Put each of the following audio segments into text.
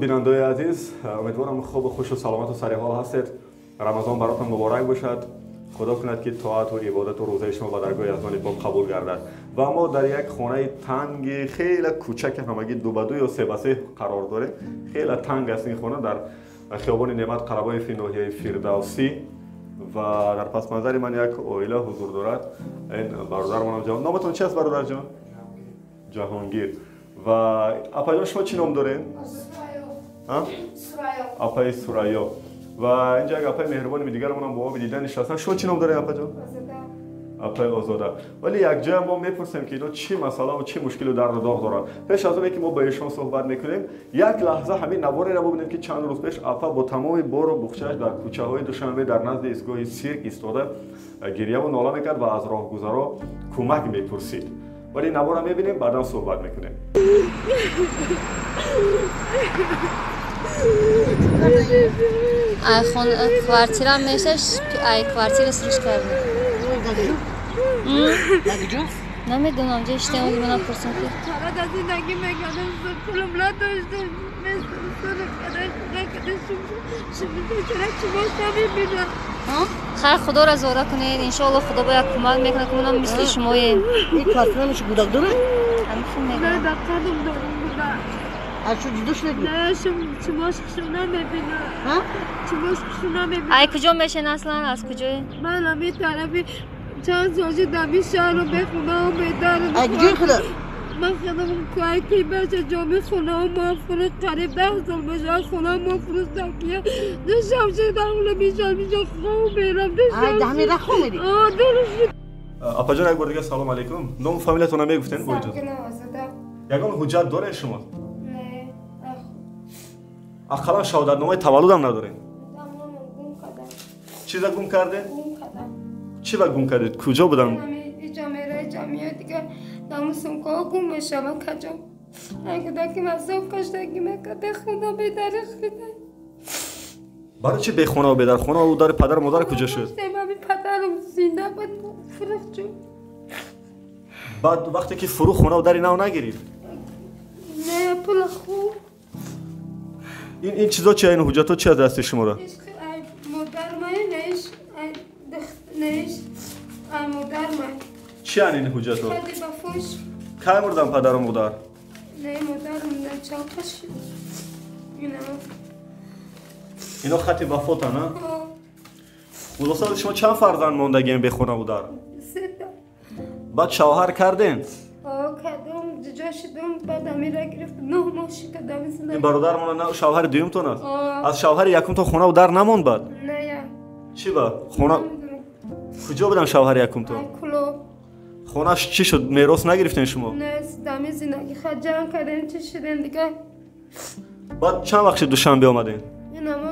بیننده‌های عزیز، امیدوارم خوب و خوش و سلامت و سر حال هستید. رمضان براتون مبارک باشد. خدا کند که طاعت و عبادت و روزه شما به درگاه یزدان پاک قبول گردد. و ما در یک خانه تنگ خیلی کوچک همگی 2 به 2 یا 3 به 3 قرار داره. خیلی تنگ است این خانه در خیابان نعمت قربای فی ناحیه فردوسی و در پس منظر من یک عائله حضور دارد. این برادرم جان. نامتون چی است برادر جان؟ جهانگیر. و اپا جان شما چی نام دارین؟ سرایا. اپای سرایا. و اینجا یک اپای مهربان دیگرمون هم با ما دیدن نشستن. شما چی نام دارین اپا جان؟ اپای آزاده. ولی یک جای ما میپرسیم که اینا چی مسئله و چی مشکل و درد و داغ دارن. پیش از اون که ما با ایشون صحبت میکنیم، یک لحظه همین نواری را ببینید که چند روز پیش اپا با تمام بار و بخچه‌اش در کوچه های دوشنبه در نزد ایستگاه سیرک ایستاده گریه و ناله میکرد و از راهگذرا کمک میپرسید. ولی نوار میبینیم بعدا صحبت میکنیم. Kvartira meşeş, ay kvartira sürüş kardı. نمیدونم چه اشتباه بود من پرسیدم که Para da zindagi mekanım pulum la dojdu. Mesela kadar şimdi çara çıkmışsa bir خیر خدا را زوده کنید ان شاء الله خدا باید کمک میکنه که منم مثل شما این کارتون میشه بودک داره؟ همین ne میگم dakikadım burada. از شو جدوش نکنی؟ Ne çıkmış kuşuna mebina. ها؟ Çıkmış kuşuna mebina. ای کجا میشین اصلا از کجای Ben bir tarafi çan sözü demiş şahro bekhuna bedarım. ای کجای خدا؟ من خودم کوی کی بچه جامی خونه و مافروض قریب 10 سال بشه خونه مافروض تکیه داشتم چه داخل میشه خوب میرم ای دهمی را خوب میری؟ درست اپا جان یک بار دیگه سلام علیکم. نام فامیلتون میگفتین با اجازه. یگان حجت داره شما؟ نه اقلا شهادتنامه تولد هم ندارین. تمام گم کردم چیزا گم کرده؟ گم کردم چی با گم کردید؟ کجا بودن؟ همین جامعه دیگه ناموسم که گم میشه من کجا اگه داکی مصاف کشتگی میکرد به خدا به درخ بده برای چی به خونه و به در خونه و در پدر و مادر کجا شد؟ من پدرم زنده بود فرخ جو بعد وقتی که فرو خونه و در نو نگیرید. نه پول خوب این چیزا چیه؟ این حجت ها چی از دست شما را؟ مادر من نیش نیش مادر من چی این حجت ها؟ خیلی بفوش که مردن پدر و مادر؟ نه مادرم نه چاقش اینا خط وفات نه؟ خلاصه شما چند فرزند ماندگین به خونه و در؟ سه بعد شوهر کردین؟ کدوم جا شدم بعد امیره گرفت 9 ماه شکدم این برادر من نه شوهر دویمتون است؟ آه. از شوهر یکم تو خونه و در نموند بعد؟ نه یا چی با؟ خونه کجا بودن شوهر یکم تو؟ کلو خونه‌اش چی شد؟ میراث نگرفتین شما؟ نه دمی زندگی خجان کردن چه شدن دیگه بعد چند وقت دوشنبه آمدین؟ این اما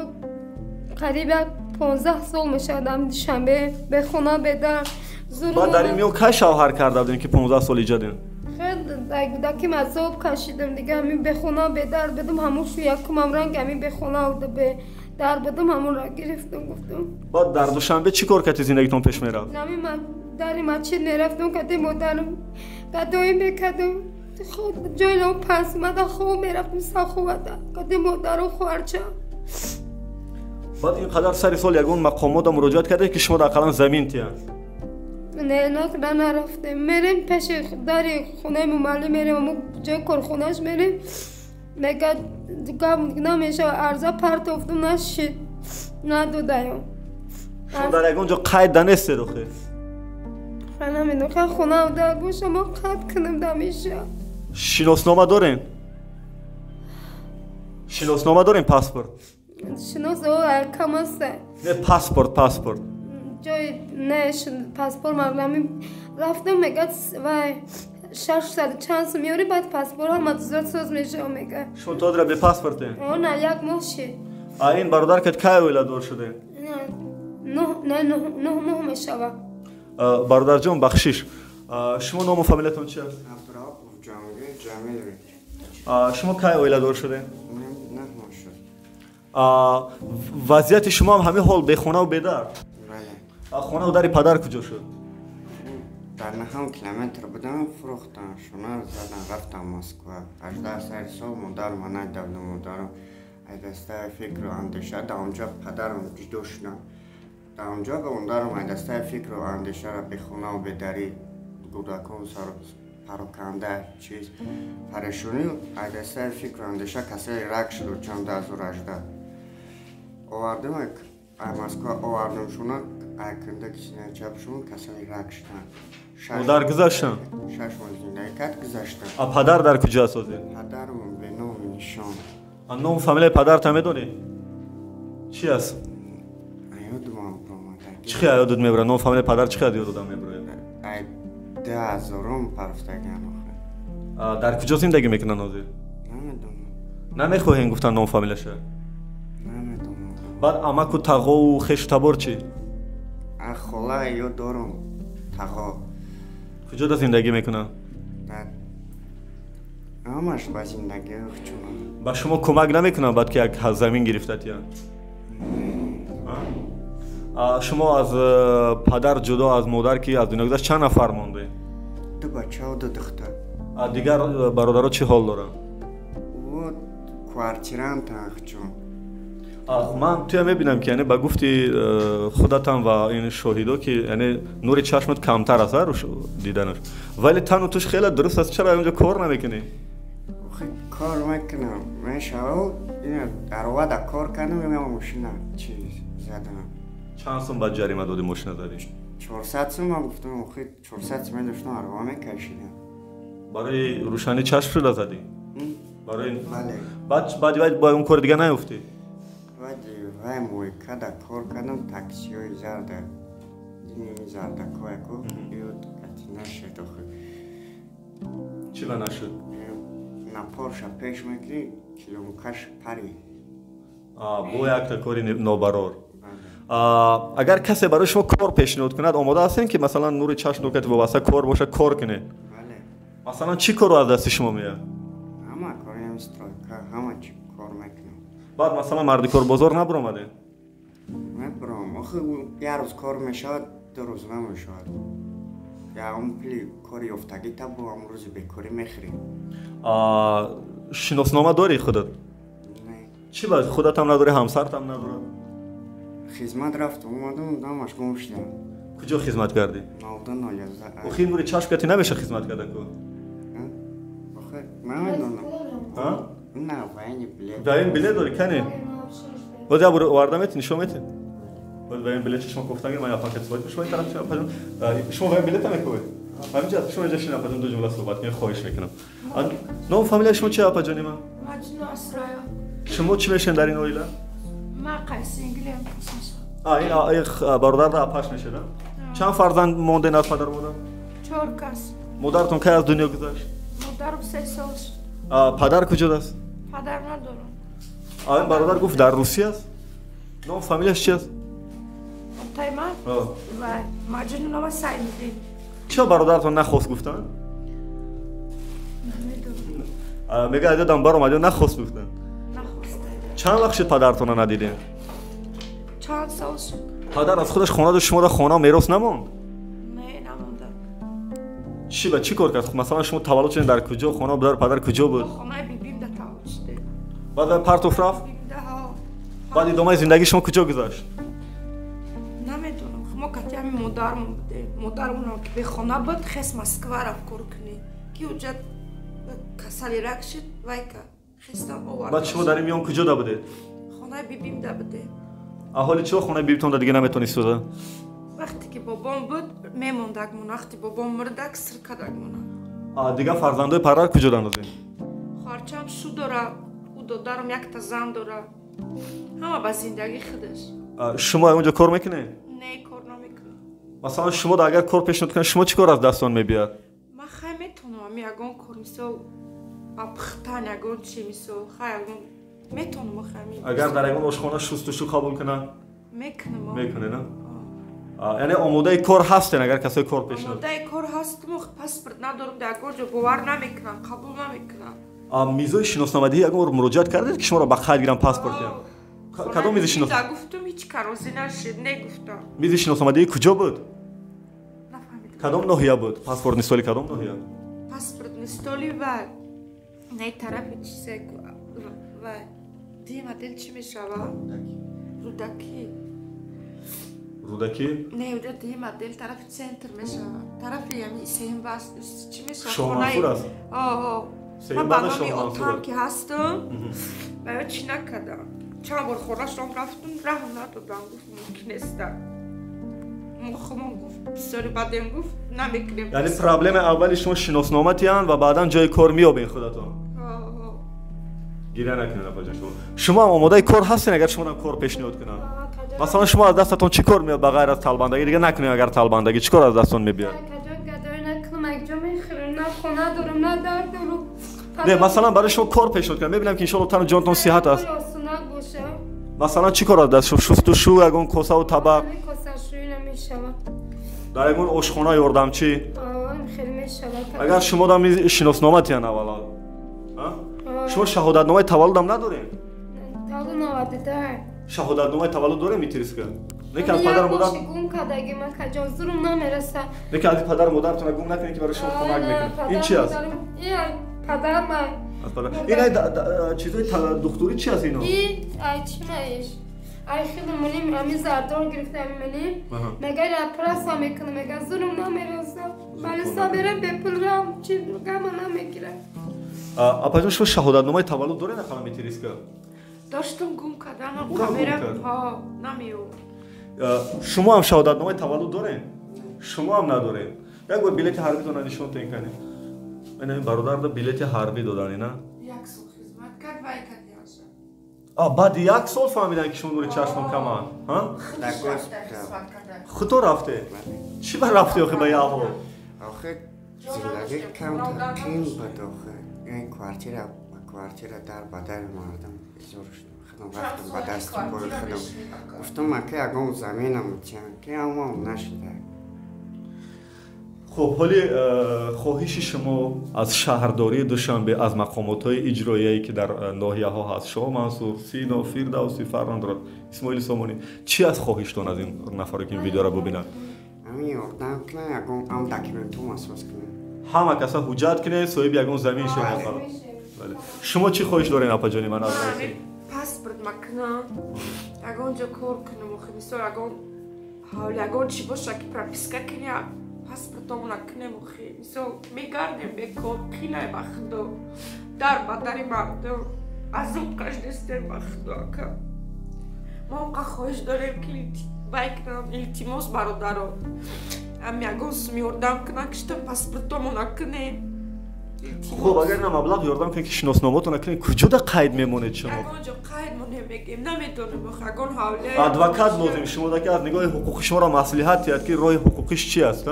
قریب 15 سال میشه آدم دوشنبه به خونه بدن بعد در این میون که شوهر کرده بودین که 15 سال ایجادین؟ خیلی دکی مذاب کشیدم دیگه همین به خونه به در بدم همونشو یکم هم رنگ همین به خونه به در بدم همون را گرفتم گفتم بعد در دوشنبه چی کار کردی زندگیتون پیش میرفت؟ نمی من در مسجد میرفتم که مادرم گدایی میکردم خود جای لام پس مده خوب میرفتم سخوته که مادرم خورچه بعد اینقدر سری سال یگون مقامات هم مراجعت کرده که شما در اقلا زمین تیان؟ نه نکرده نرفته میریم پیش در خونه ممالی میریم امو جای کارخونهش میریم میگه نمیشه ارزا پرت افتم نشید ندودیم شما در یگون جا قید دنسته رو خیلی؟ خیلی نمیدونم که خونه و در گوش ما قد کنم دمیشه شناسنامه دارین؟ شناسنامه دارین پاسپورت؟ شناس او ارکم هسته نه پاسپورت جای نه پاسپورت مردمی رفتم میگه وای 600 چانس میاری بعد پاسپورت هم مدزرت سوز میشه میگه شما تا در به پاسپورت این؟ نه یک ماه شد این برادر که که ولادار شده؟ نه ماه میشه برادر جان بخشش شما نام و فامیلتون چی است؟ عبدالرؤوف جامعه شما که ولادار شده؟ نه ماه شد وضعیت شما هم همه حال به خونه و به در؟ بله خونه و در پدر کجا شد؟ در 9 کیلومتر بودم فروختم شما زدن رفتم مسکو 18 سال مادر من ندیدم مادرم دسته فکر و اندیشه در اونجا پدرم جدا شدم. در اونجا به اون دسته فکر و اندیشه را به خونه و به دری کودکان سر پراکنده چیز پریشانی دسته فکر و اندیشه کسی رک شد و چند 2018 آوردم مسکو آوردم شونه کنده کسی چپشون کسی رک شدن مادر گذاشتن 6 ماه زندگی کرد گذاشتن. پدر در کجا است؟ پدرم به نام نشان نام فامیل پدرت هم میدونی چی است؟ یادم آمده چی خیلی یادت میبره؟ نام فامیل پدر چی خیلی یادت میبره؟ 10,000 پرفتگان آخه. در کجا زندگی میکنن نازی؟ نمیدونم. نمیخواهین گفتن نام فامیلشه؟ نمیدونم. بعد امک و تقا و خش تبار چی؟ خاله یا دارم تقا. کجا در زندگی میکنن؟ همش با زندگی خچونم. با شما کمک نمیکنن بعد که یک زمین گرفتت یا؟ شما از پدر جدا از مادر که از دنیا گذشت چند نفر مونده؟ 2 بچه و 2 دختر. دیگر برادرها چه حال دارن؟ و کوارتیران تنخچون. من توی میبینم که یعنی با گفتی خودت هم و این شاهدا که یعنی نور چشمت کمتر است رو دیدنش ولی تن و توش خیلی درست است چرا اونجا کار نمیکنی؟ کار میکنم من شاو این در کار کردم میام ماشین چیز زدم. چند سوم بعد جریمه دادی ماشین زدی؟ 400 سوم من گفتم آخه 400 سوم داشتم اروا میکشیدم. برای روشنی چشم شده زدی؟ برای بله. بعد با اون کار دیگه نیفتی؟ وای موی کدا کار کردم تاکسیوی زرده زرده کویکو یود کتی نشد آخه. چی با نشد؟ نا پورشا پیش میکنی کیلومترش پری. با یک تا کاری نابرار. اگر کسی برای شما کار پیشنهاد کند آماده هستین که مثلا نور چشم نوکت وابسته کار باشه کار کنه؟ بله. مثلا چی کارو از دست شما میاد؟ همه کاری استرایکا همه چی کار میکنم. بعد مثلا مردی کار بازار نبرامده؟ نبرام آخه یه روز کار میشود 2 روز نمیشود. یا اون پلی کاری افتگی تا با امروز بکاری میخریم. شناسنامه داری خودت؟ نه. چی باید خودت هم نداری همسرت هم نداره؟ خدمت رفتم اومدم دامش گم شدم. کجا خدمت کردی؟ 19 آخه نور چشم کتی نمیشه خدمت کردن کو؟ آخه نمیدونم. نه وای بلیت. دایم بلیت داری کنی؟ باید یا برو واردمت نشون میتی؟ باید وای بلیت شما گفتگی من یا پاکت سوال شما این طرف شما وای بلیت هم کوی؟ همینجا شما اینجا شنا پدون 2 جمله صحبت کنید خواهش میکنم. نام فامیل شما چیه آپا جانی ما؟ مجنون اسرایا. شما چی میشن در این اویلا؟ ما قیس انگلیس میشم. این برادر را پاش میشه نه؟ چند فرزند مونده از پدر مادر؟ 4 کس. مادرتون کی از دنیا گذشت؟ مادرم 3 سال. پدر کجا است؟ پدر ندارم. این برادر گفت در روسیه است. نام فامیلش چی است؟ تایما؟ و مجنون نام سعیدی. چرا برادرتون نخواست گفتن؟ نمیدونم. میگه دادم بار اومد نخواست گفتن. نخواسته. چند وقت شد پدرتون رو ندیدین؟ چند سال شد. پدر از خودش خونه داشت شما را خانه میراث نموند؟ نه نموندم. چی با چی کار کرد؟ مثلا شما تولد شدین در کجا؟ خانه بدر پدر کجا بود؟ خانه بیبیم ده تولد شده. بعد پرتوف رفت؟ ده ها. بعد ادامه زندگی شما کجا گذشت؟ نمیدونم. ما کتی همین مادرم بوده. مادرمون که به خانه بود خیس مسکو را کار کنی. کی اونجا کسلی رک شد وای که خستم آورد. بعد شما در این میان کجا بودید؟ خانه بیبیم ده بوده. حالی چه خونه بیبیتون دیگه نمیتونید سوزه؟ وقتی که بابام بود میموندگمون وقتی بابام مردک سرکدگمون. دیگه فرزندای پدر کجا دارن؟ خارچم شو داره او دادرم یک تا زن داره همه با زندگی خودش. شما اونجا کار میکنه؟ نه کار نمیکنه. مثلا شما دا اگر کار پیشنهاد کنه شما چی کار از دستان میبیاد؟ من خیلی میتونم یگان کار مثل ابختن یگان چی مثل خیلی میتونم خیلی. اگر در اون آشخانه شستشو قبول کنه؟ میکنه نه؟ یعنی آماده کار هستن اگر کسی کار پیشنهاد؟ آماده کار هستم پاسپورت ندارم در کجا باور نمیکنم قبول نمیکنم. میزای شناسنامه‌دهی اگر مراجعت کردید که شما را به خرید گیرم پاسپورت کدوم میز شناسنامه‌دهی؟ گفتم هیچ کاروزی نشد نگفتم. میز شناسنامه‌دهی کجا بود؟ نفهمیدم. کدوم ناحیه بود؟ پاسپورت نیستالی کدوم ناحیه؟ پاسپورت نیستالی و نه طرف چیزه و دیما دل چی میشوه؟ رودکی رودکی نه اونجا دیما دل طرف سنتر میشوه طرف یعنی سیم باس چی میشوه؟ شاه منصور است من برنامه اتاق که هستم باید چی نکردم چند بار خورشتم رفتم راه ندادم گفت ممکن است مخمون گفت بسیاری بعدم گفت نمیکنیم یعنی پرابلم اولی شما شناسنامتی هن و بعدا جای کار میابین خودتون گیره نکنین اپا شما هم آماده کار هستین اگر شما هم کار پیشنهاد کنن مثلا شما از دستتون چی کار میاد بغیر از طالباندگی دیگه نکنین اگر طالباندگی چی کار از دستتون میبیاد نه مثلا برای شما کار پیشنهاد کنم ببینم که ان شاء الله تن جانتون صحت است مثلا چی کار از دست شستشو اگون کوسه و طبق در اگون آشخانه یاردمچی اگر شما دام شناسنامتی ان اولا شما شهادتنامه تولد هم ندارین شهادتنامه تولد داره میتریس که لیکن از پدر مادر گم کردگی من کجا زورم نمیرسه لیکن از پدر مادرتون گم نکنین که برای شما کمک میکنه این چی است پدر من این چیزای دکتری چی است اینو این چی میش ای خیلی منیم امی زردار گرفتم منیم مگر پرسا میکنه مگر زورم نمیرسه ولی صبرم به پول رام چی گم نمیگیره اپا جان شما شهادتنامه تولد داره نخوام میتریس که داشتم گم کردم کامera نمیو شما هم شهادتنامه تولد دارین شما هم ندارین یک بار بلیط حربی تو نشون تین کنین من این برادر دا بلیط حربی دادن نه یک سال خدمت کرد و یک بعد یک سال فهمیدن که شما نور چشم کمان ها خودت رفته چی بر رفته آخه به یاهو آخه زندگی کم تقیم بود آخه این کوارتیر در بدر مردم زورش خدم رفتم با دست پای خدم گفتم من که اگه زمینم چند که اما نشده خب حالی خواهش شما از شهرداری دوشنبه از مقامات‌های اجرایی که در ناحیه‌ها هست شما منصور سینا فردوسی فرزند اسماعیل سامانی چی از خواهشتون از این نفری که این ویدیو را ببینن همین یاردم کنه اگه هم داکیومنتو مسوس کنه همه کسا حجت کنه صاحب یگون زمین شما بله شما چی خواهش دارین اپا جانی من از پاسپورت مکنم اگه اونجا کار کنم و خیلی سال اگه حالی اگه چی باشه که پراپیسکا کنیم پاسپورتمون کنم و خیلی سال میگردیم به کار خیلی بخدا در بدری مردم از اون کش دسته بخدا که ما اونقا خواهش داریم که بایکنم التیماس برادرم امی اگه سمیوردم کنم کشتم پاسپورتمون کنیم خب اگر نه مبلغ یاردم کنید که شناسنامه‌تون نکنید کجا ده قید میمونید شما اونجا قید نمیگیم نمیتونیم بخوام حواله ادوکات لازم شما که از نگاه حقوقی شما را مصلحت یاد که راه حقوقیش چی است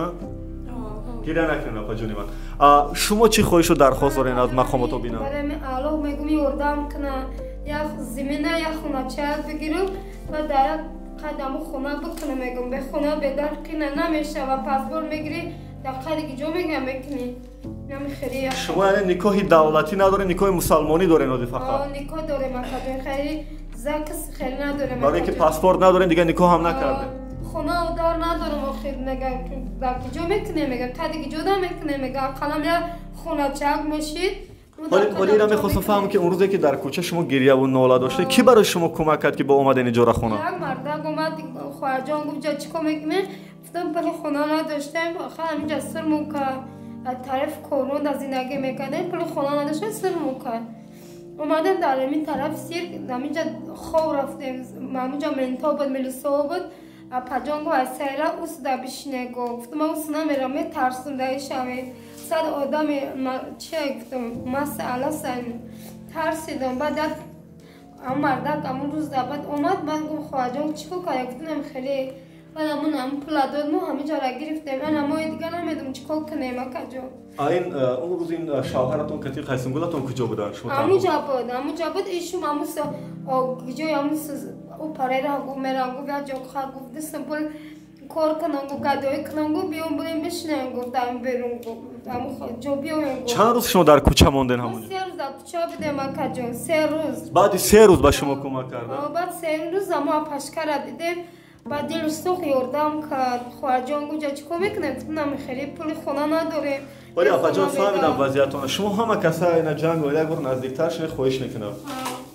گیره نکنید اپا جانی من شما چی خواهش رو درخواست دارین از مقامات و بینم برای الان میگم یاردم کنه یک زمینه یک خونه چه بگیرم و در قدم خونه بکنم میگم به خونه به در کنه نمیشه و پاسپورت میگیری در قدی جا میگم میکنی نمیخری شما یعنی نکاح دولتی نداره نکاح مسلمانی داره نادی فقط نکاح داره مکاتب خیلی زکس خیلی نداره برای که پاسپورت نداره دیگه نکاح هم نکرده خونه و دار ندارم و خیلی میگه در جا میکنه میگه قدی جدا میکنه میگه قلم یا خونه چک میشید ولی را میخواستم فهمم که اون روزی که در کوچه شما گریه و ناله داشته کی برای شما کمک کرد که با اومدن اینجا خونه یک مرد اومد خواهرجان گفت جا چیکار میکنه گفتم پلی خونه نداشتم آخه همینجا سرمون که از طرف کرونا از زندگی میکنه پلی خونه نداشتم سرمون که اومدم در این طرف سیر همینجا خواه رفتیم همینجا منتا بود ملیسا بود پجان گفت از سیره اوست دا بشینه گفتم من اوست نمیرم میترسم دایشم صد آدم چه گفتم مسئله سن ترسیدم بعد اون مردک همون روز بعد اومد من گفت خواهجان چیکار کنم گفتم خیلی بعد همون پول داد ما همینجا را گرفتیم من اما دیگه نمیدونم چیکار کنیم اکجا این اون روز این شوهرتون کتی قیسنگولتون کجا بودن شما همونجا بود ایشون هموسا گجای هموسا او پاره را گفت مرا گفت یا جا خواه گفت دستم پول کار کنم گفت گدایی کنم گفت بیام بریم بشنم گفتم برون گفت جا بیام گفت چند روز شما در کوچه موندن همونجا؟ 3 روز در کوچه بودم اکجا 3 روز بعد 3 روز به شما کمک کردن؟ بعد 3 روز اما پشکر دیدم بعد دل سوخ یاردم کرد خواهرجان گفت چیکار میکنه گفتم میخری پول خونه نداره ولی آقا جان فهمیدم وضعیتون شما همه کسا اینا جنگ و یک بار نزدیکتر شین خواهش میکنم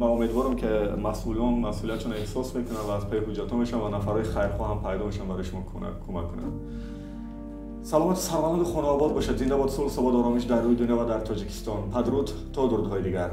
من امیدوارم که مسئولان مسئولیتشون احساس میکنن و از پی حجت‌ها میشن و نفرای خیرخواه هم پیدا میشن برای شما کمک کنن. سلامت سربلند خانه آباد باشد. زنده باد صلح، ثبات، آرامش در روی دنیا و در تاجیکستان. پدرود تا درودهای دیگر.